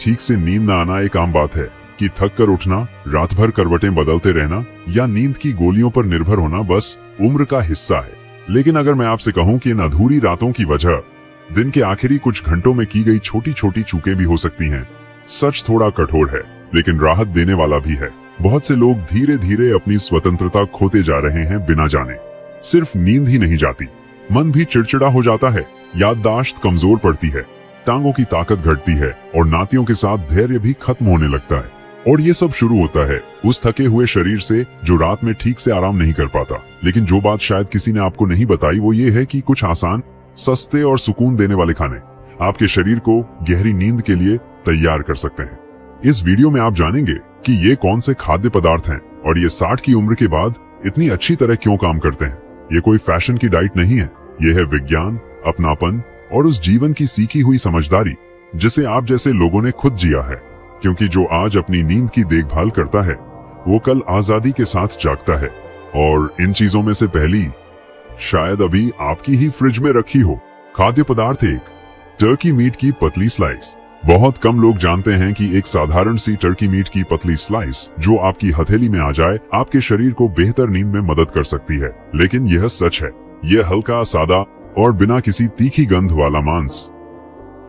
ठीक से नींद न आना एक आम बात है कि थक कर उठना, रात भर करवटें बदलते रहना या नींद की गोलियों पर निर्भर होना बस उम्र का हिस्सा है। लेकिन अगर मैं आपसे कहूं कि इन अधूरी रातों की वजह दिन के आखिरी कुछ घंटों में की गई छोटी छोटी चूकें भी हो सकती हैं, सच थोड़ा कठोर है लेकिन राहत देने वाला भी है। बहुत से लोग धीरे धीरे अपनी स्वतंत्रता खोते जा रहे हैं बिना जाने। सिर्फ नींद ही नहीं जाती, मन भी चिड़चिड़ा हो जाता है, याददाश्त कमजोर पड़ती है, टांगों की ताकत घटती है और नातियों के साथ धैर्य भी खत्म होने लगता है। और ये सब शुरू होता है उस थके हुए शरीर से जो रात में ठीक से आराम नहीं कर पाता। लेकिन जो बात शायद किसी ने आपको नहीं बताई वो ये है कि कुछ आसान, सस्ते और सुकून देने वाले खाने आपके शरीर को गहरी नींद के लिए तैयार कर सकते हैं। इस वीडियो में आप जानेंगे कि ये कौन से खाद्य पदार्थ हैं और ये 60 की उम्र के बाद इतनी अच्छी तरह क्यों काम करते हैं। ये कोई फैशन की डाइट नहीं है, ये है विज्ञान, अपनापन और उस जीवन की सीखी हुई समझदारी जिसे आप जैसे लोगों ने खुद जिया है। क्योंकि जो आज अपनी नींद की देखभाल करता है वो कल आजादी के साथ जागता है। और इन चीजों में से पहली शायद अभी आपकी ही फ्रिज में रखी हो। खाद्य पदार्थ 1, टर्की मीट की पतली स्लाइस। बहुत कम लोग जानते हैं कि एक साधारण सी टर्की मीट की पतली स्लाइस जो आपकी हथेली में आ जाए आपके शरीर को बेहतर नींद में मदद कर सकती है। लेकिन यह सच है, यह हल्का, सादा और बिना किसी तीखी गंध वाला मांस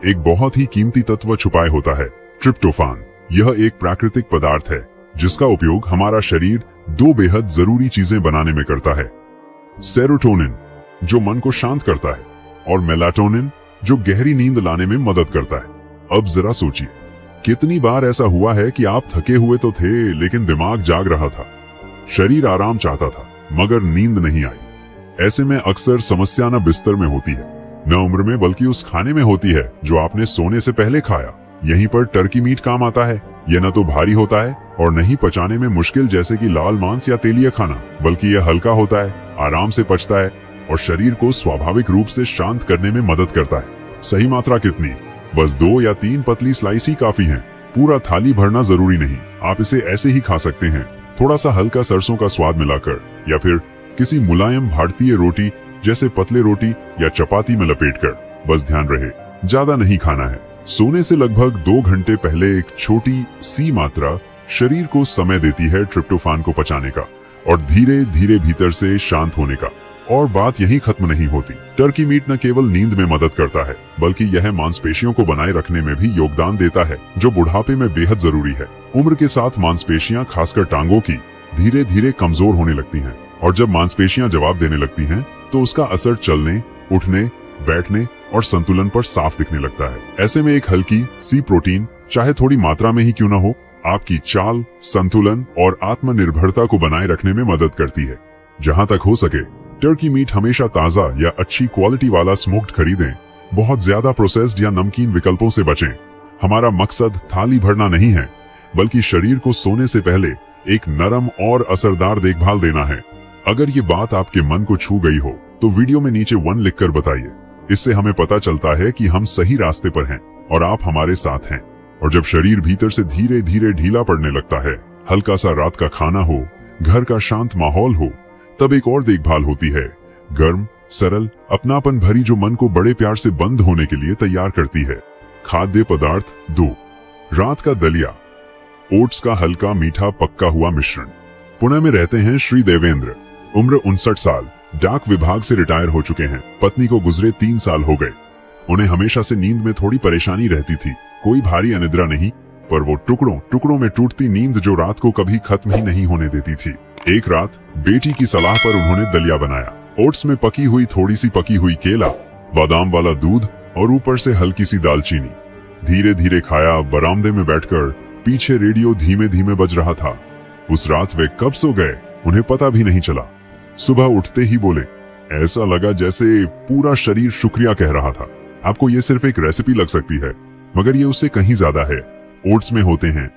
एक बहुत ही कीमती तत्व छुपाए होता है, ट्रिप्टोफान। यह एक प्राकृतिक पदार्थ है जिसका उपयोग हमारा शरीर 2 बेहद जरूरी चीजें बनाने में करता है। सेरोटोनिन जो मन को शांत करता है और मेलाटोनिन जो गहरी नींद लाने में मदद करता है। अब जरा सोचिए, कितनी बार ऐसा हुआ है कि आप थके हुए तो थे लेकिन दिमाग जाग रहा था, शरीर आराम चाहता था मगर नींद नहीं आई। ऐसे में अक्सर समस्या न बिस्तर में होती है, न उम्र में, बल्कि उस खाने में होती है जो आपने सोने से पहले खाया। यहीं पर टर्की मीट काम आता है। यह न तो भारी होता है और न ही पचाने में मुश्किल जैसे कि लाल मांस या तेलीय खाना, बल्कि यह हल्का होता है, आराम से पचता है और शरीर को स्वाभाविक रूप से शांत करने में मदद करता है। सही मात्रा कितनी? बस 2 या 3 पतली स्लाइस ही काफी हैं। पूरा थाली भरना जरूरी नहीं। आप इसे ऐसे ही खा सकते हैं, थोड़ा सा हल्का सरसों का स्वाद मिलाकर या फिर किसी मुलायम भारतीय रोटी जैसे पतले रोटी या चपाती में लपेटकर। बस ध्यान रहे, ज्यादा नहीं खाना है। सोने से लगभग 2 घंटे पहले एक छोटी सी मात्रा शरीर को समय देती है ट्रिप्टोफान को पचाने का और धीरे धीरे भीतर से शांत होने का। और बात यहीं खत्म नहीं होती। टर्की मीट न केवल नींद में मदद करता है बल्कि यह मांसपेशियों को बनाए रखने में भी योगदान देता है जो बुढ़ापे में बेहद जरूरी है। उम्र के साथ मांसपेशियां, खासकर टांगों की, धीरे धीरे कमजोर होने लगती हैं और जब मांसपेशियां जवाब देने लगती हैं तो उसका असर चलने, उठने, बैठने और संतुलन पर साफ दिखने लगता है। ऐसे में एक हल्की सी प्रोटीन, चाहे थोड़ी मात्रा में ही क्यों न हो, आपकी चाल, संतुलन और आत्मनिर्भरता को बनाए रखने में मदद करती है। जहां तक हो सके टर्की मीट हमेशा ताजा या अच्छी क्वालिटी वाला स्मोक्ड खरीदें। बहुत ज्यादा प्रोसेस्ड या नमकीन विकल्पों से बचें। हमारा मकसद थाली भरना नहीं है बल्कि शरीर को सोने से पहले एक नरम और असरदार देखभाल देना है। अगर ये बात आपके मन को छू गई हो तो वीडियो में नीचे 1 लिखकर बताइए। इससे हमें पता चलता है कि हम सही रास्ते पर हैं और आप हमारे साथ हैं। और जब शरीर भीतर से धीरे धीरे ढीला पड़ने लगता है, हल्का सा रात का खाना हो, घर का शांत माहौल हो, तब एक और देखभाल होती है, गर्म, सरल, अपनापन भरी, जो मन को बड़े प्यार से बंद होने के लिए तैयार करती है। खाद्य पदार्थ 2, रात का दलिया। ओट्स का हल्का मीठा पक्का हुआ मिश्रण। पुणे में रहते हैं श्री देवेंद्र, उम्र 59 साल, डाक विभाग से रिटायर हो चुके हैं। पत्नी को गुजरे 3 साल हो गए। उन्हें हमेशा से नींद में थोड़ी परेशानी रहती थी, कोई भारी अनिद्रा नहीं, पर वो टुकड़ों टुकड़ों में टूटती नींद जो रात को कभी खत्म ही नहीं होने देती थी। एक रात बेटी की सलाह पर उन्होंने दलिया बनाया। ओट्स में पकी हुई थोड़ी सी पकी हुई केला, बादाम वाला दूध और ऊपर से हल्की सी दालचीनी। धीरे धीरे खाया। बरामदे में बैठकर पीछे रेडियो धीमे धीमे बज रहा था। उस रात वे कब सो गए उन्हें पता भी नहीं चला। सुबह उठते ही बोले, ऐसा लगा जैसे पूरा शरीर शुक्रिया कह रहा था। आपको ये सिर्फ एक रेसिपी लग सकती है मगर ये उससे कहीं ज्यादा है। ओट्स में होते हैं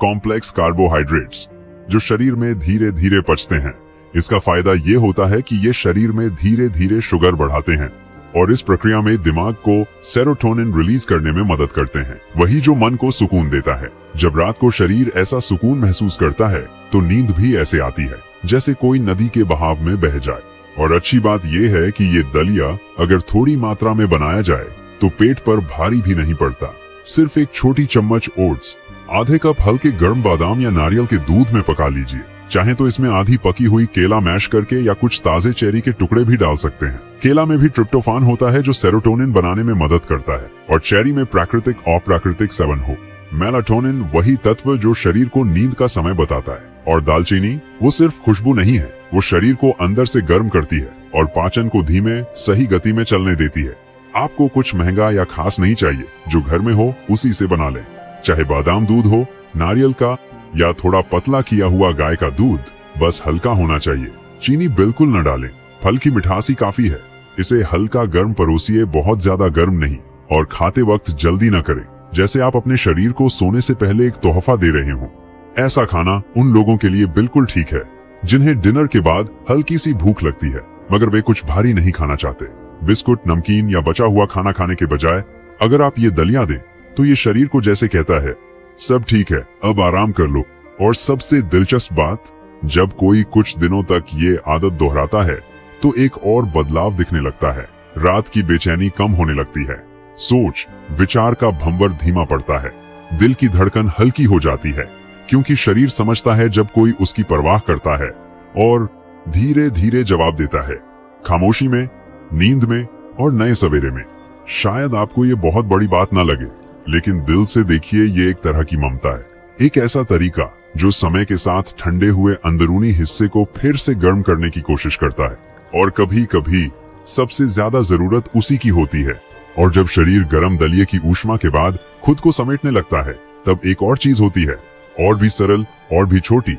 कॉम्प्लेक्स कार्बोहाइड्रेट्स जो शरीर में धीरे धीरे पचते हैं। इसका फायदा ये होता है कि ये शरीर में धीरे धीरे शुगर बढ़ाते हैं और इस प्रक्रिया में दिमाग को सेरोटोनिन रिलीज करने में मदद करते हैं, वही जो मन को सुकून देता है। जब रात को शरीर ऐसा सुकून महसूस करता है तो नींद भी ऐसे आती है जैसे कोई नदी के बहाव में बह जाए। और अच्छी बात यह है कि ये दलिया अगर थोड़ी मात्रा में बनाया जाए तो पेट पर भारी भी नहीं पड़ता, सिर्फ एक छोटी चम्मच ओट्स, आधे कप हल्के गर्म बादाम या नारियल के दूध में पका लीजिए। चाहे तो इसमें आधी पकी हुई केला मैश करके या कुछ ताजे चेरी के टुकड़े भी डाल सकते हैं। केला में भी ट्रिप्टोफान होता है जो सेरोटोनिन बनाने में मदद करता है, और चेरी में प्राकृतिक अप्राकृतिक सेवन हो। मेलाटोनिन वही तत्व जो शरीर को नींद का समय बताता है, और दालचीनी वो सिर्फ खुशबू नहीं है, वो शरीर को अंदर से गर्म करती है और पाचन को धीमे सही गति में चलने देती है। आपको कुछ महंगा या खास नहीं चाहिए, जो घर में हो उसी से बना लें। चाहे बादाम दूध हो, नारियल का या थोड़ा पतला किया हुआ गाय का दूध, बस हल्का होना चाहिए। चीनी बिल्कुल न डालें, फल की मिठास ही काफी है। इसे हल्का गर्म परोसिए, बहुत ज्यादा गर्म नहीं, और खाते वक्त जल्दी न करें, जैसे आप अपने शरीर को सोने से पहले एक तोहफा दे रहे हो। ऐसा खाना उन लोगों के लिए बिल्कुल ठीक है जिन्हें डिनर के बाद हल्की सी भूख लगती है, मगर वे कुछ भारी नहीं खाना चाहते। बिस्कुट, नमकीन या बचा हुआ खाना खाने के बजाय अगर आप ये दलिया दें, तो ये शरीर को जैसे कहता है, सब ठीक है, अब आराम कर लो। और सबसे दिलचस्प बात, जब कोई कुछ दिनों तक ये आदत दोहराता है, तो एक और बदलाव दिखने लगता है। रात की बेचैनी कम होने लगती है, सोच विचार का भंवर धीमा पड़ता है, दिल की धड़कन हल्की हो जाती है, क्योंकि शरीर समझता है जब कोई उसकी परवाह करता है, और धीरे धीरे जवाब देता है, खामोशी में, नींद में और नए सवेरे में। शायद आपको ये बहुत बड़ी बात ना लगे, लेकिन दिल से देखिए, ये एक तरह की ममता है, एक ऐसा तरीका जो समय के साथ ठंडे हुए अंदरूनी हिस्से को फिर से गर्म करने की कोशिश करता है। और कभी कभी सबसे ज्यादा जरूरत उसी की होती है। और जब शरीर गर्म दलिये की ऊष्मा के बाद खुद को समेटने लगता है, तब एक और चीज होती है, और भी सरल और भी छोटी,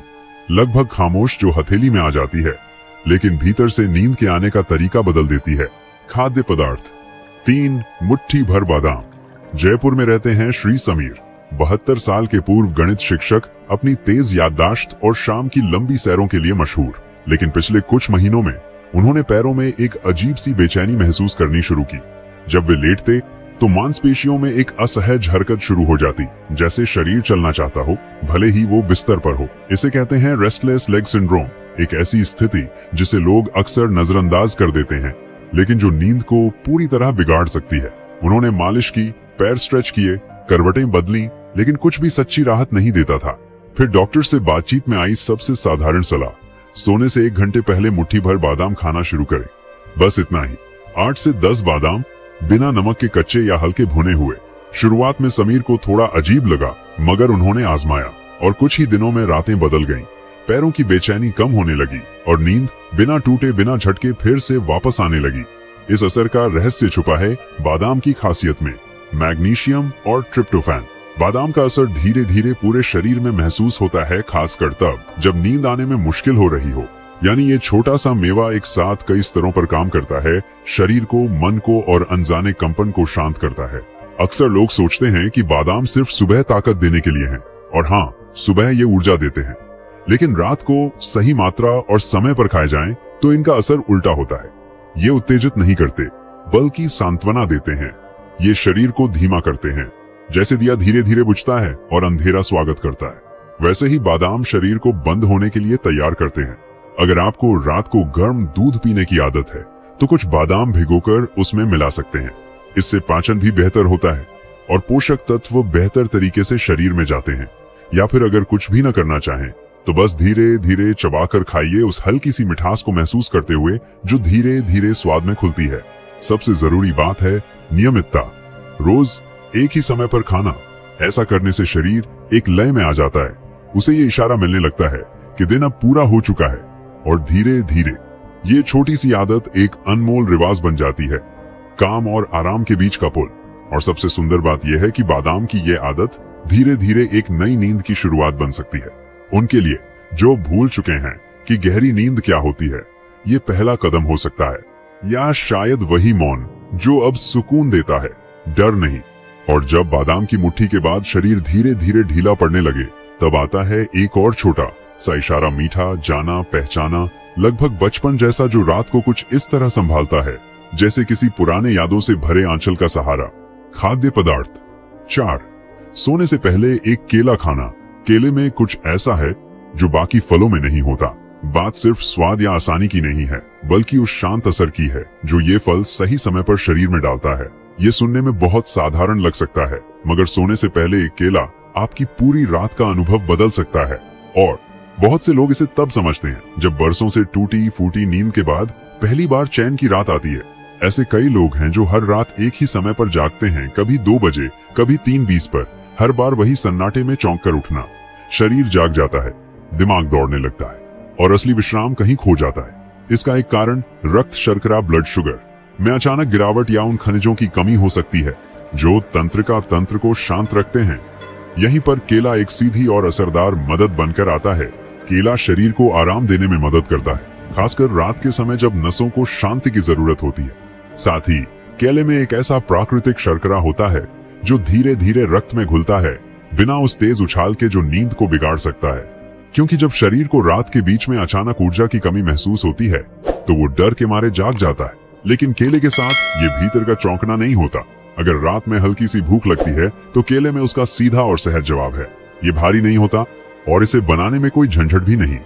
लगभग खामोश, जो हथेली में आ जाती है, लेकिन भीतर से नींद के आने का तरीका बदल देती है। खाद्य पदार्थ। 3 मुट्ठी भर बादाम। जयपुर में रहते हैं श्री समीर, 72 साल के पूर्व गणित शिक्षक, अपनी तेज याददाश्त और शाम की लंबी सैरों के लिए मशहूर। लेकिन पिछले कुछ महीनों में उन्होंने पैरों में एक अजीब सी बेचैनी महसूस करनी शुरू की। जब वे लेटते तो मांसपेशियों में एक असहज हरकत शुरू हो जाती, जैसे शरीर चलना चाहता हो, भले ही वो बिस्तर पर हो। इसे कहते हैं रेस्टलेस लेग सिंड्रोम, एक ऐसी स्थिति जिसे लोग अक्सर नजरअंदाज कर देते हैं, लेकिन जो नींद को पूरी तरह बिगाड़ सकती है। उन्होंने मालिश की, पैर स्ट्रेच किए, करवटें बदली, लेकिन कुछ भी सच्ची राहत नहीं देता था। फिर डॉक्टर से बातचीत में आई सबसे साधारण सलाह, सोने से 1 घंटे पहले मुट्ठी भर बादाम खाना शुरू करें। बस इतना ही, 8 से 10 बादाम, बिना नमक के कच्चे या हल्के भुने हुए। शुरुआत में समीर को थोड़ा अजीब लगा, मगर उन्होंने आजमाया, और कुछ ही दिनों में रातें बदल गईं। पैरों की बेचैनी कम होने लगी, और नींद बिना टूटे बिना झटके फिर से वापस आने लगी। इस असर का रहस्य छुपा है बादाम की खासियत में, मैग्नीशियम और ट्रिप्टोफैन। बादाम का असर धीरे धीरे पूरे शरीर में महसूस होता है, खासकर तब जब नींद आने में मुश्किल हो रही हो। यानी ये छोटा सा मेवा एक साथ कई स्तरों पर काम करता है, शरीर को, मन को और अनजाने कंपन को शांत करता है। अक्सर लोग सोचते हैं कि बादाम सिर्फ सुबह ताकत देने के लिए हैं, और हाँ, सुबह ये ऊर्जा देते हैं, लेकिन रात को सही मात्रा और समय पर खाए जाएं तो इनका असर उल्टा होता है। ये उत्तेजित नहीं करते, बल्कि सांत्वना देते हैं। ये शरीर को धीमा करते हैं, जैसे दिया धीरे धीरे बुझता है और अंधेरा स्वागत करता है, वैसे ही बादाम शरीर को बंद होने के लिए तैयार करते हैं। अगर आपको रात को गर्म दूध पीने की आदत है, तो कुछ बादाम भिगोकर उसमें मिला सकते हैं। इससे पाचन भी बेहतर होता है और पोषक तत्व बेहतर तरीके से शरीर में जाते हैं। या फिर अगर कुछ भी न करना चाहें, तो बस धीरे धीरे चबाकर खाइए, उस हल्की सी मिठास को महसूस करते हुए जो धीरे धीरे स्वाद में खुलती है। सबसे जरूरी बात है नियमितता। रोज एक ही समय पर खाना। ऐसा करने से शरीर एक लय में आ जाता है। उसे ये इशारा मिलने लगता है कि दिन अब पूरा हो चुका है, और धीरे धीरे ये छोटी सी आदत एक अनमोल रिवाज बन जाती है, काम और आराम के बीच का पुल। और सबसे सुंदर बात यह है कि बादाम की ये आदत धीरे धीरे एक नई नींद की शुरुआत बन सकती है। उनके लिए जो भूल चुके हैं कि गहरी नींद क्या होती है, ये पहला कदम हो सकता है, या शायद वही मौन जो अब सुकून देता है, डर नहीं। और जब बादाम की मुट्ठी के बाद शरीर धीरे धीरे ढीला पड़ने लगे, तब आता है एक और छोटा सा इशारा, मीठा, जाना पहचाना, लगभग बचपन जैसा, जो रात को कुछ इस तरह संभालता है जैसे किसी पुराने यादों से भरे आंचल का सहारा। खाद्य पदार्थ। 4 सोने से पहले एक केला खाना। केले में कुछ ऐसा है जो बाकी फलों में नहीं होता। बात सिर्फ स्वाद या आसानी की नहीं है, बल्कि उस शांत असर की है जो ये फल सही समय पर शरीर में डालता है। ये सुनने में बहुत साधारण लग सकता है, मगर सोने से पहले एक केला आपकी पूरी रात का अनुभव बदल सकता है। और बहुत से लोग इसे तब समझते हैं जब बरसों से टूटी फूटी नींद के बाद पहली बार चैन की रात आती है। ऐसे कई लोग हैं जो हर रात एक ही समय पर जागते हैं, कभी 2 बजे, कभी 3:20 पर, हर बार वही सन्नाटे में चौंक कर उठना। शरीर जाग जाता है, दिमाग दौड़ने लगता है और असली विश्राम कहीं खो जाता है। इसका एक कारण रक्त शर्करा ब्लड शुगर में अचानक गिरावट या उन खनिजों की कमी हो सकती है जो तंत्र को शांत रखते हैं। यहीं पर केला एक सीधी और असरदार मदद बनकर आता है। केला शरीर को आराम देने में मदद करता है, खासकर रात के समय जब नसों को शांति की जरूरत होती है। साथ ही केले में एक ऐसा प्राकृतिक शर्करा होता है जो धीरे धीरे रक्त में घुलता है, बिना उस तेज उछाल के जो नींद को बिगाड़ सकता है। क्योंकि जब शरीर को रात के बीच में अचानक ऊर्जा की कमी महसूस होती है तो वो डर के मारे जाग जाता है। लेकिन केले के साथ ये भीतर का चौंकना नहीं होता। अगर रात में हल्की सी भूख लगती है तो केले में उसका सीधा और सहज जवाब है। ये भारी नहीं होता और इसे बनाने में कोई झंझट भी नहीं।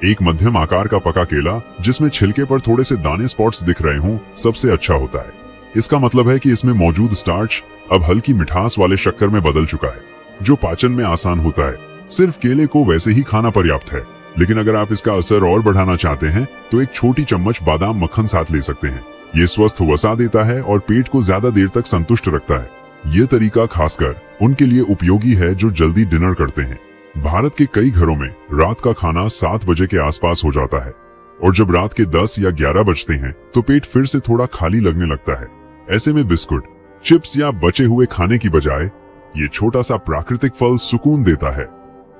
एक मध्यम आकार का पका केला जिसमें छिलके पर थोड़े से दाने स्पॉट्स दिख रहे हों सबसे अच्छा होता है। इसका मतलब है कि इसमें मौजूद स्टार्च अब हल्की मिठास वाले शक्कर में बदल चुका है, जो पाचन में आसान होता है। सिर्फ केले को वैसे ही खाना पर्याप्त है, लेकिन अगर आप इसका असर और बढ़ाना चाहते हैं तो एक छोटी चम्मच बादाम मक्खन साथ ले सकते हैं। ये स्वस्थ वसा देता है और पेट को ज्यादा देर तक संतुष्ट रखता है। ये तरीका खासकर उनके लिए उपयोगी है जो जल्दी डिनर करते हैं। भारत के कई घरों में रात का खाना 7 बजे के आसपास हो जाता है और जब रात के 10 या 11 बजते हैं तो पेट फिर से थोड़ा खाली लगने लगता है। ऐसे में बिस्कुट, चिप्स या बचे हुए खाने की बजाय ये छोटा सा प्राकृतिक फल सुकून देता है,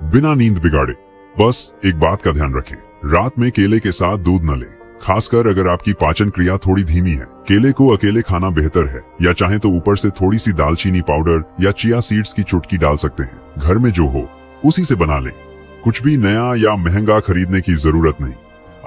बिना नींद बिगाड़े। बस एक बात का ध्यान रखें, रात में केले के साथ दूध न लें, खासकर अगर आपकी पाचन क्रिया थोड़ी धीमी है। केले को अकेले खाना बेहतर है, या चाहे तो ऊपर से थोड़ी सी दालचीनी पाउडर या चिया सीड्स की चुटकी डाल सकते हैं। घर में जो हो उसी से बना लें, कुछ भी नया या महंगा खरीदने की जरूरत नहीं।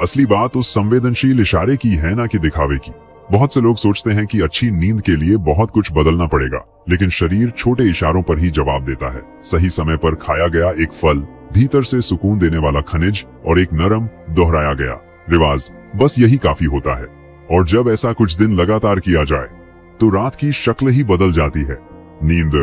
असली बात उस संवेदनशील इशारे की है, ना कि दिखावे की। बहुत से लोग सोचते हैं कि अच्छी नींद के लिए बहुत कुछ बदलना पड़ेगा, लेकिन शरीर छोटे इशारों पर ही जवाब देता है। सही समय पर खाया गया एक फल, भीतर से सुकून देने वाला खनिज और एक नरम दोहराया गया रिवाज, बस यही काफी होता है। और जब ऐसा कुछ दिन लगातार किया जाए तो रात की शक्ल ही बदल जाती है। नींद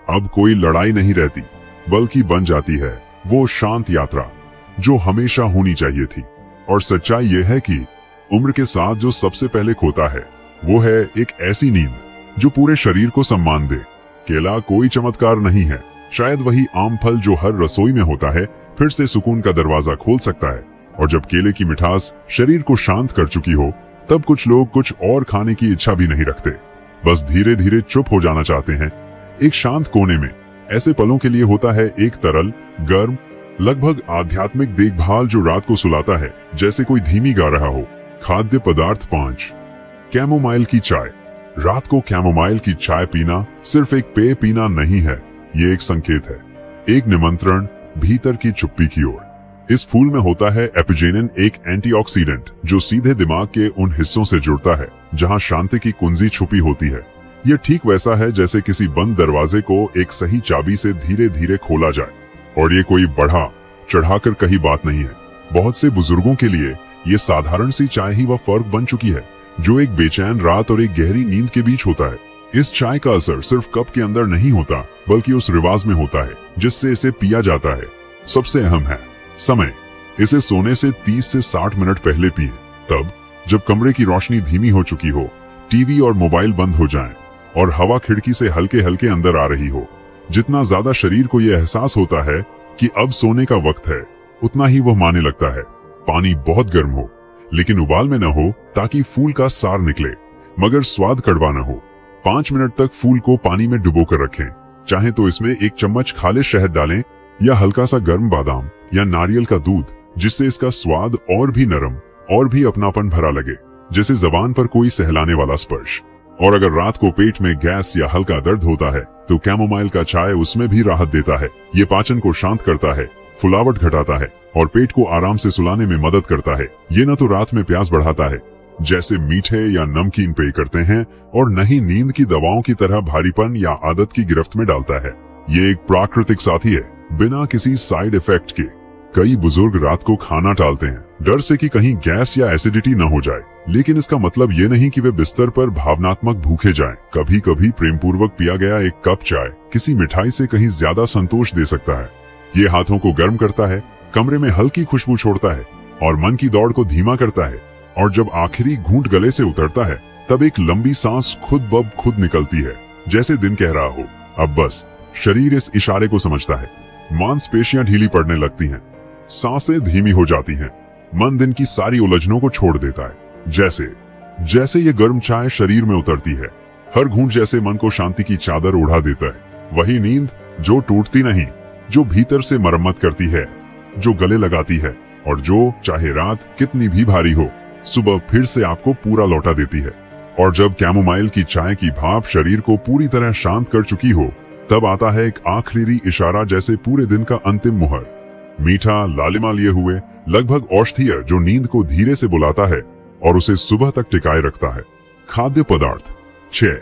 अब कोई लड़ाई नहीं रहती, बल्कि बन जाती है वो शांत यात्रा जो हमेशा होनी चाहिए थी। और सच्चाई यह है कि उम्र के साथ जो सबसे पहले खोता है वो है एक ऐसी नींद जो पूरे शरीर को सम्मान दे। केला कोई चमत्कार नहीं है, शायद वही आम फल जो हर रसोई में होता है फिर से सुकून का दरवाजा खोल सकता है। और जब केले की मिठास शरीर को शांत कर चुकी हो तब कुछ लोग कुछ और खाने की इच्छा भी नहीं रखते, बस धीरे धीरे चुप हो जाना चाहते हैं। एक शांत कोने में ऐसे पलों के लिए होता है एक तरल, गर्म, लगभग आध्यात्मिक देखभाल जो रात को सुलाता है, जैसे कोई धीमी गा रहा हो। खाद्य पदार्थ 5, कैमोमाइल की चाय। रात को कैमोमाइल की चाय पीना सिर्फ एक पेय पीना नहीं है, ये एक संकेत है, एक निमंत्रण भीतर की चुप्पी की ओर। इस फूल में होता है एपिजेनिन, एक एंटीऑक्सीडेंट जो सीधे दिमाग के उन हिस्सों से जुड़ता है जहां शांति की कुंजी छुपी होती है। यह ठीक वैसा है जैसे किसी बंद दरवाजे को एक सही चाबी से धीरे धीरे खोला जाए। और ये कोई बढ़ा चढ़ाकर कही बात नहीं है। बहुत से बुजुर्गों के लिए ये साधारण सी चाय ही वह फर्क बन चुकी है जो एक बेचैन रात और एक गहरी नींद के बीच होता है। इस चाय का असर सिर्फ कप के अंदर नहीं होता, बल्कि उस रिवाज में होता है जिससे इसे पिया जाता है। सबसे अहम है समय। इसे सोने से 30 से 60 मिनट पहले पिएं, तब जब कमरे की रोशनी धीमी हो चुकी हो, टीवी और मोबाइल बंद हो जाएं और हवा खिड़की से हल्के हल्के अंदर आ रही हो। जितना ज्यादा शरीर को यह एहसास होता है कि अब सोने का वक्त है, उतना ही वह मानने लगता है। पानी बहुत गर्म हो, लेकिन उबाल में न हो, ताकि फूल का सार निकले मगर स्वाद कड़वा न हो। 5 मिनट तक फूल को पानी में डुबो कर रखें। चाहे तो इसमें 1 चम्मच खालिश शहद डालें या हल्का सा गर्म बादाम या नारियल का दूध, जिससे इसका स्वाद और भी नरम और भी अपनापन भरा लगे, जैसे जबान पर कोई सहलाने वाला स्पर्श। और अगर रात को पेट में गैस या हल्का दर्द होता है तो कैमोमाइल का चाय उसमें भी राहत देता है। ये पाचन को शांत करता है, फुलावट घटाता है और पेट को आराम से सुलाने में मदद करता है। ये न तो रात में प्यास बढ़ाता है जैसे मीठे या नमकीन पेय करते हैं, और न ही नींद की दवाओं की तरह भारीपन या आदत की गिरफ्त में डालता है। ये एक प्राकृतिक साथी है, बिना किसी साइड इफेक्ट के। कई बुजुर्ग रात को खाना टालते हैं, डर से कि कहीं गैस या एसिडिटी न हो जाए, लेकिन इसका मतलब ये नहीं कि वे बिस्तर पर भावनात्मक भूखे जाएं। कभी कभी प्रेम पूर्वक पिया गया एक कप चाय किसी मिठाई से कहीं ज्यादा संतोष दे सकता है। ये हाथों को गर्म करता है, कमरे में हल्की खुशबू छोड़ता है और मन की दौड़ को धीमा करता है। और जब आखिरी घूंट गले से उतरता है तब एक लंबी सांस खुद ब खुद निकलती है, जैसे दिन कह रहा हो अब बस। शरीर इस इशारे को समझता है। मांसपेशियां ढीली पड़ने लगती हैं, सांसें धीमी हो जाती हैं, मन दिन की सारी उलझनों को छोड़ देता है। जैसे जैसे ये गर्म चाय शरीर में उतरती है, हर घूंट जैसे मन को शांति की चादर ओढ़ा देता है। वही नींद जो टूटती नहीं, जो भीतर से मरम्मत करती है, जो गले लगाती है और जो चाहे रात कितनी भी भारी हो, सुबह फिर से आपको पूरा लौटा देती है। और जब कैमोमाइल की चाय की भाप शरीर को पूरी तरह शांत कर चुकी हो, तब आता है एक आखिरी इशारा, जैसे पूरे दिन का अंतिम मुहर। मीठा लालिमा लिए हुए, लगभग औषधीय, जो नींद को धीरे से बुलाता है और उसे सुबह तक टिकाए रखता है। खाद्य पदार्थ 6।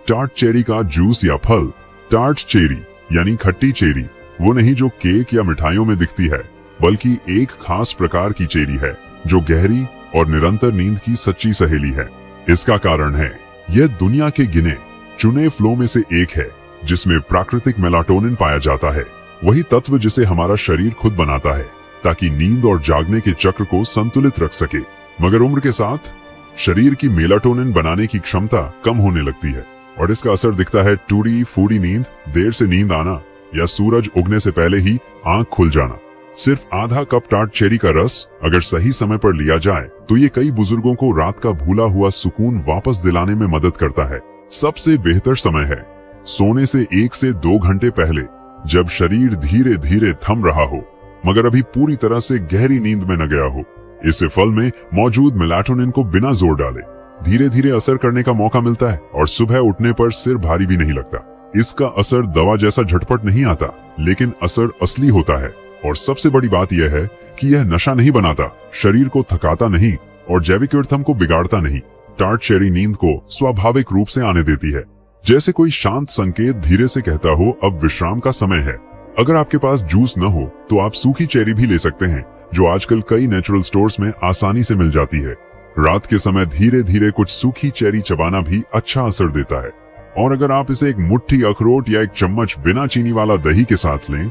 टार्ट चेरी का जूस या फल। टार्ट चेरी यानी खट्टी चेरी वो नहीं जो केक या मिठाइयों में दिखती है, बल्कि एक खास प्रकार की चेरी है जो गहरी और निरंतर नींद की सच्ची सहेली है। इसका कारण है यह दुनिया के गिने चुने फलों में से एक है जिसमें प्राकृतिक मेलाटोनिन पाया जाता है, वही तत्व जिसे हमारा शरीर खुद बनाता है ताकि नींद और जागने के चक्र को संतुलित रख सके। मगर उम्र के साथ शरीर की मेलाटोनिन बनाने की क्षमता कम होने लगती है और इसका असर दिखता है टूटी फूटी नींद, देर से नींद आना या सूरज उगने से पहले ही आंख खुल जाना। सिर्फ आधा कप टार्ट चेरी का रस अगर सही समय पर लिया जाए तो ये कई बुजुर्गों को रात का भूला हुआ सुकून वापस दिलाने में मदद करता है। सबसे बेहतर समय है सोने से 1 से 2 घंटे पहले, जब शरीर धीरे धीरे थम रहा हो मगर अभी पूरी तरह से गहरी नींद में न गया हो। इससे फल में मौजूद मेलाटोनिन को बिना जोर डाले धीरे धीरे असर करने का मौका मिलता है और सुबह उठने पर सिर भारी भी नहीं लगता। इसका असर दवा जैसा झटपट नहीं आता, लेकिन असर असली होता है। और सबसे बड़ी बात यह है कि यह नशा नहीं बनाता, शरीर को थकाता नहीं और जैविक रिथम को बिगाड़ता नहीं। टार्ट चेरी नींद को स्वाभाविक रूप से आने देती है, जैसे कोई शांत संकेत धीरे से कहता हो अब विश्राम का समय है। अगर आपके पास जूस न हो तो आप सूखी चेरी भी ले सकते हैं, जो आजकल कई नेचुरल स्टोर्स में आसानी से मिल जाती है। रात के समय धीरे धीरे कुछ सूखी चेरी चबाना भी अच्छा असर देता है। और अगर आप इसे एक मुट्ठी अखरोट या एक चम्मच बिना चीनी वाला दही के साथ लें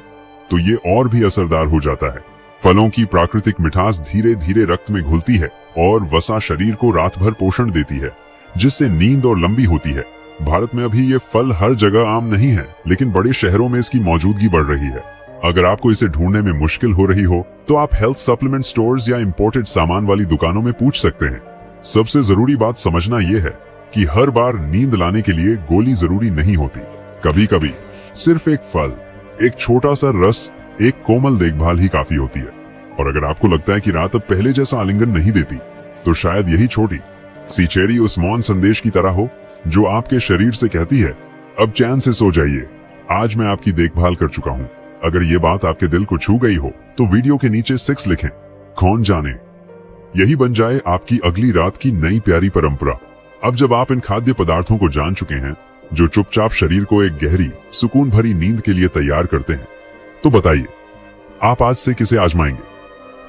तो ये और भी असरदार हो जाता है। फलों की प्राकृतिक मिठास धीरे धीरे रक्त में घुलती है और वसा शरीर को रात भर पोषण देती है, जिससे नींद और लंबी होती है। भारत में अभी ये फल हर जगह आम नहीं है, लेकिन बड़े शहरों में इसकी मौजूदगी बढ़ रही है। अगर आपको इसे ढूंढने में मुश्किल हो रही हो तो आप हेल्थ सप्लीमेंट स्टोर्स या इंपोर्टेड सामान वाली दुकानों में पूछ सकते हैं। सबसे जरूरी बात समझना यह है कि हर बार नींद लाने के लिए गोली जरूरी नहीं होती। कभी कभी सिर्फ एक फल, एक छोटा सा रस, एक कोमल देखभाल ही काफी होती है। और अगर आपको लगता है कि रात अब पहले जैसा आलिंगन नहीं देती, तो शायद यही छोटी सी चेरी उस मौन संदेश की तरह हो जो आपके शरीर से कहती है अब चैन से सो जाइए, आज मैं आपकी देखभाल कर चुका हूँ। अगर ये बात आपके दिल को छू गई हो तो वीडियो के नीचे 6 लिखें। कौन जाने यही बन जाए आपकी अगली रात की नई प्यारी परंपरा। अब जब आप इन खाद्य पदार्थों को जान चुके हैं जो चुपचाप शरीर को एक गहरी सुकून भरी नींद के लिए तैयार करते हैं, तो बताइए आप आज से किसे आजमाएंगे?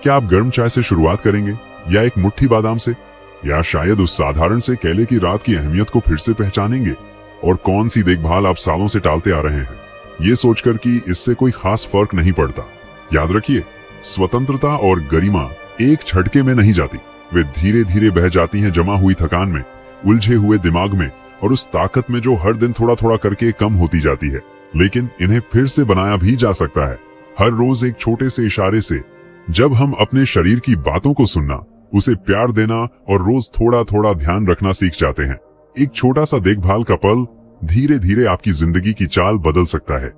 क्या आप गर्म चाय से शुरुआत करेंगे या एक मुट्ठी बादाम से, या शायद उस साधारण से केले की रात की अहमियत को फिर से पहचानेंगे? और कौन सी देखभाल आप सालों से टालते आ रहे हैं, ये सोचकर कि इससे कोई खास फर्क नहीं पड़ता? याद रखिए, स्वतंत्रता और गरिमा एक झटके में नहीं जाती, वे धीरे धीरे बह जाती हैं जमा हुई थकान में, उलझे हुए दिमाग में और उस ताकत में जो हर दिन थोड़ा थोड़ा करके कम होती जाती है। लेकिन इन्हें फिर से बनाया भी जा सकता है, हर रोज एक छोटे से इशारे से। जब हम अपने शरीर की बातों को सुनना, उसे प्यार देना और रोज थोड़ा थोड़ा ध्यान रखना सीख जाते हैं, एक छोटा सा देखभाल का पल धीरे धीरे आपकी जिंदगी की चाल बदल सकता है।